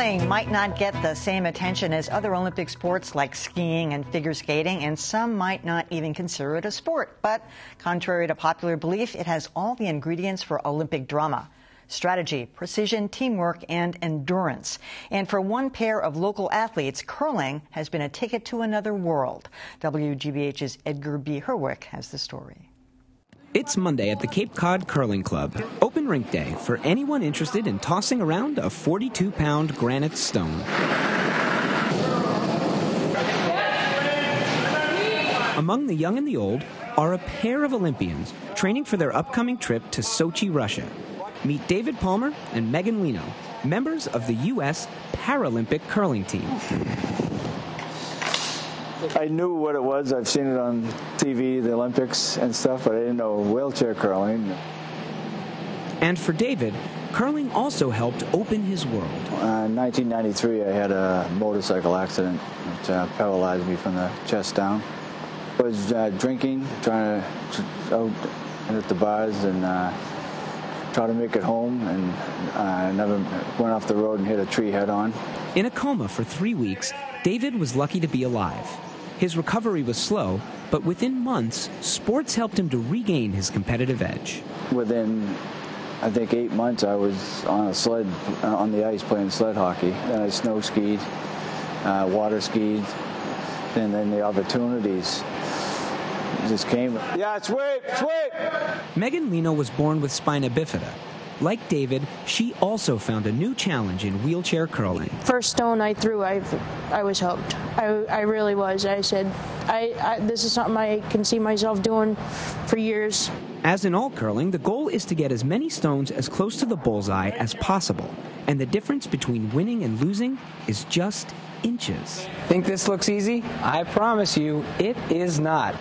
Curling might not get the same attention as other Olympic sports like skiing and figure skating, and some might not even consider it a sport. But contrary to popular belief, it has all the ingredients for Olympic drama: strategy, precision, teamwork, and endurance. And for one pair of local athletes, curling has been a ticket to another world. WGBH's Edgar Herwick has the story. It's Monday at the Cape Cod Curling Club, open rink day for anyone interested in tossing around a 42-pound granite stone. Among the young and the old are a pair of Olympians training for their upcoming trip to Sochi, Russia. Meet David Palmer and Megan Leno, members of the U.S. Paralympic curling team. I knew what it was. I've seen it on TV, the Olympics and stuff, but I didn't know wheelchair curling. And for David, curling also helped open his world. In 1993, I had a motorcycle accident that paralyzed me from the chest down. I was drinking, trying to out at the bars and try to make it home, and I never went off the road and hit a tree head on. In a coma for 3 weeks, David was lucky to be alive. His recovery was slow, but within months, sports helped him to regain his competitive edge. Within, I think, 8 months, I was on a sled, on the ice playing sled hockey. Then I snow skied, water skied, and then the opportunities just came. Yeah, sweep! Megan Leno was born with spina bifida. Like David, she also found a new challenge in wheelchair curling. First stone I threw, I was hooked. I really was. I said, this is something I can see myself doing for years. As in all curling, the goal is to get as many stones as close to the bullseye as possible. And the difference between winning and losing is just inches. Think this looks easy? I promise you, it is not.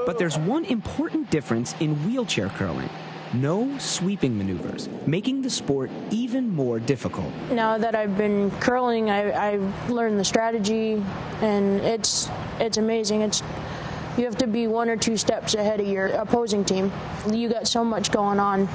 But there's one important difference in wheelchair curling: no sweeping maneuvers, making the sport even more difficult. Now that I've been curling, I've learned the strategy, and it's amazing. You have to be 1 or 2 steps ahead of your opposing team. You got so much going on,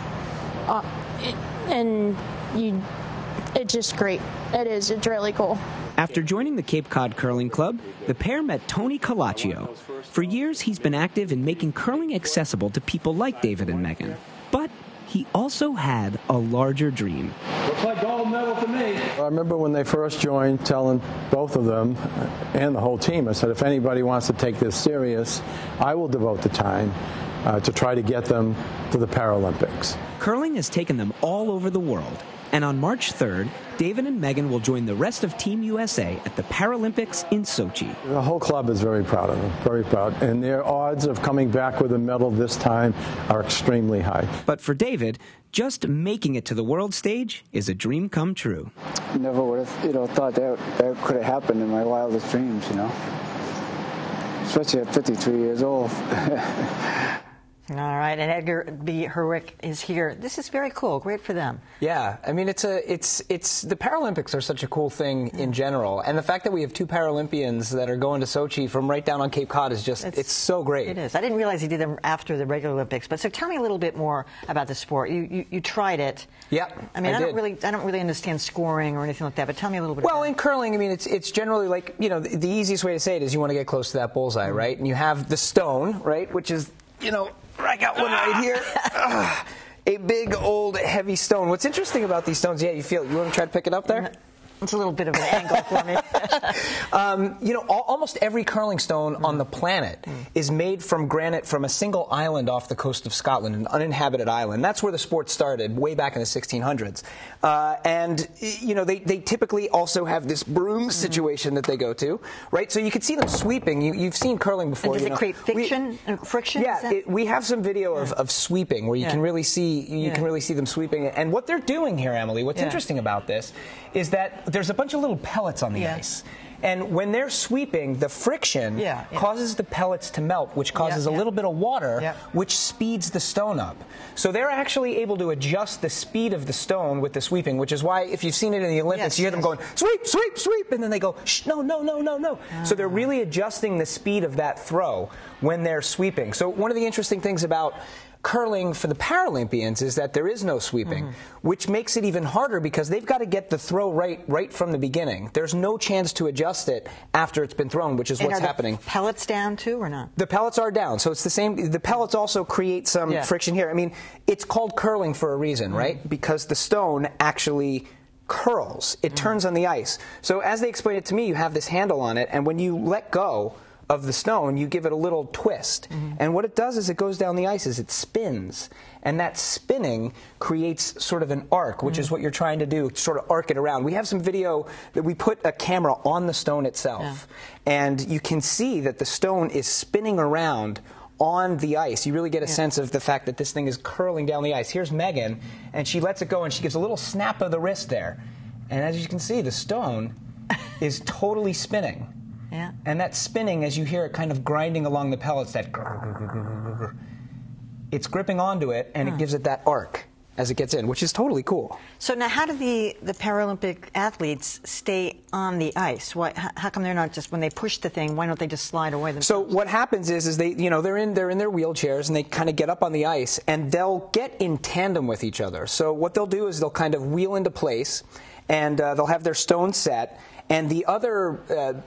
it's just great. It is. It's really cool. After joining the Cape Cod Curling Club, the pair met Tony Calaccio. For years, he's been active in making curling accessible to people like David and Megan. But he also had a larger dream. Looks like gold medal to me. I remember when they first joined, telling both of them and the whole team, I said, if anybody wants to take this serious, I will devote the time to try to get them to the Paralympics. Curling has taken them all over the world. And on March 3rd, David and Megan will join the rest of Team USA at the Paralympics in Sochi. The whole club is very proud of them, very proud. And their odds of coming back with a medal this time are extremely high. But for David, just making it to the world stage is a dream come true. Never would have, thought that could have happened in my wildest dreams, Especially at 53 years old. All right, and Edgar Herwick is here. This is very cool. Great for them. Yeah, I mean, it's the Paralympics are such a cool thing in general, and the fact that we have 2 Paralympians that are going to Sochi from right down on Cape Cod is just it's so great. It is. I didn't realize he did them after the regular Olympics. But so tell me a little bit more about the sport. You tried it. Yeah, I mean, I don't really understand scoring or anything like that. But tell me a little bit. Well, in curling, I mean, it's generally like the easiest way to say it is you want to get close to that bullseye, right? And you have the stone, right, which is I got one right here. A big, old, heavy stone. What's interesting about these stones, you want to try to pick it up there? It's a little bit of an angle for me. Almost every curling stone on the planet is made from granite from a single island off the coast of Scotland, an uninhabited island. That's where the sport started, way back in the 1600s. They typically also have this broom situation that they go to, right? So you can see them sweeping. You've seen curling before. And does it create friction? Yeah, we have some video of sweeping where you can really see them sweeping. And what they're doing here, Emily, what's interesting about this is that there's a bunch of little pellets on the ice. And when they're sweeping, the friction causes the pellets to melt, which causes a little bit of water, which speeds the stone up. So they're actually able to adjust the speed of the stone with the sweeping, which is why, if you've seen it in the Olympics, you hear them going, sweep, sweep, sweep, and then they go, shh, no, no, no, no, no. So they're really adjusting the speed of that throw when they're sweeping. So one of the interesting things about curling for the Paralympians is that there is no sweeping, which makes it even harder because they've got to get the throw right from the beginning. There's no chance to adjust it after it's been thrown, which is what's happening. The pellets down too, or not? The pellets are down, so it's the same. The pellets also create some friction here. I mean, it's called curling for a reason, right? Because the stone actually curls. It turns on the ice. So as they explained it to me, you have this handle on it, and when you let go of the stone, you give it a little twist. And what it does is it goes down the ice, is it spins. And that spinning creates sort of an arc, which is what you're trying to do, sort of arc it around. We have some video that we put a camera on the stone itself, and you can see that the stone is spinning around on the ice. You really get a sense of the fact that this thing is curling down the ice. Here's Megan, and she lets it go, and she gives a little snap of the wrist there. And as you can see, the stone is totally spinning. Yeah. And that spinning, as you hear it kind of grinding along the pellets, that it's gripping onto it, and it gives it that arc as it gets in, which is totally cool. So now, how do the Paralympic athletes stay on the ice? How come they're not just, when they push the thing, why don't they just slide away themselves? So what happens is they, they're in their wheelchairs, and they kind of get up on the ice, and they'll get in tandem with each other. So what they'll do is they'll kind of wheel into place, and they'll have their stone set, and the other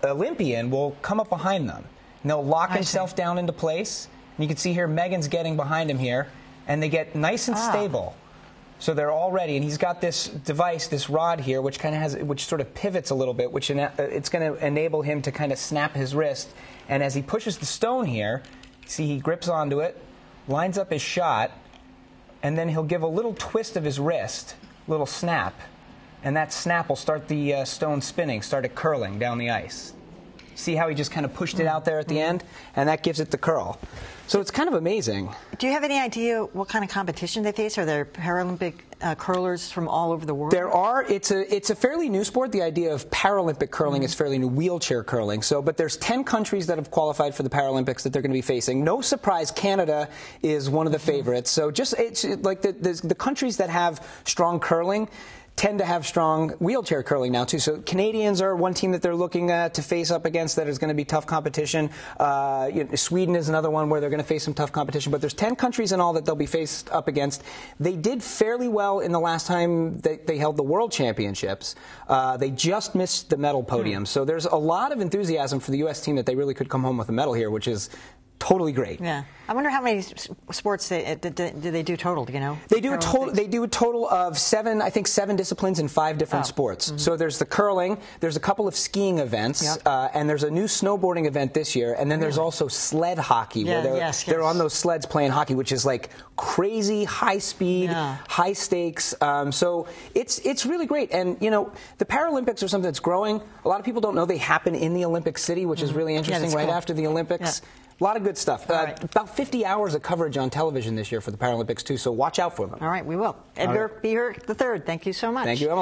Olympian will come up behind them, and they'll lock himself down into place. And you can see here Megan's getting behind him here, and they get nice and stable. So they're all ready, and he's got this device, this rod here, which kind of has, which sort of pivots a little bit, which it's going to enable him to kind of snap his wrist. And as he pushes the stone here, see, he grips onto it, lines up his shot, and then he'll give a little twist of his wrist, little snap, and that snap will start the stone spinning, start it curling down the ice. See how he just kind of pushed it out there at the end? And that gives it the curl. So it's kind of amazing. Do you have any idea what kind of competition they face? Are there Paralympic curlers from all over the world? There are. It's a fairly new sport. The idea of Paralympic curling is fairly new, wheelchair curling. But there's 10 countries that have qualified for the Paralympics that they're going to be facing. No surprise, Canada is one of the favorites. So it's like the countries that have strong curling tend to have strong wheelchair curling now, too. So Canadians are one team that they're looking to face up against that is going to be tough competition. Sweden is another one where they're going to face some tough competition. But there's 10 countries in all that they'll be faced up against. They did fairly well in the last time they held the World Championships. They just missed the medal podium. So there's a lot of enthusiasm for the U.S. team that they really could come home with a medal here, which is totally great. Yeah, I wonder how many sports do they do total? Do you know? They do a total. They do a total of 7 disciplines in 5 different sports. So there's the curling. There's a couple of skiing events, and there's a new snowboarding event this year. And then there's also sled hockey, where they're on those sleds playing hockey, which is like crazy high speed, high stakes. So it's really great. And the Paralympics are something that's growing. A lot of people don't know they happen in the Olympic City, which is really interesting. Right after the Olympics. Yeah. A lot of good stuff. About 50 hours of coverage on television this year for the Paralympics, too, so watch out for them. All right, we will. Edgar, be here the 3rd. Thank you so much. Thank you, Emily.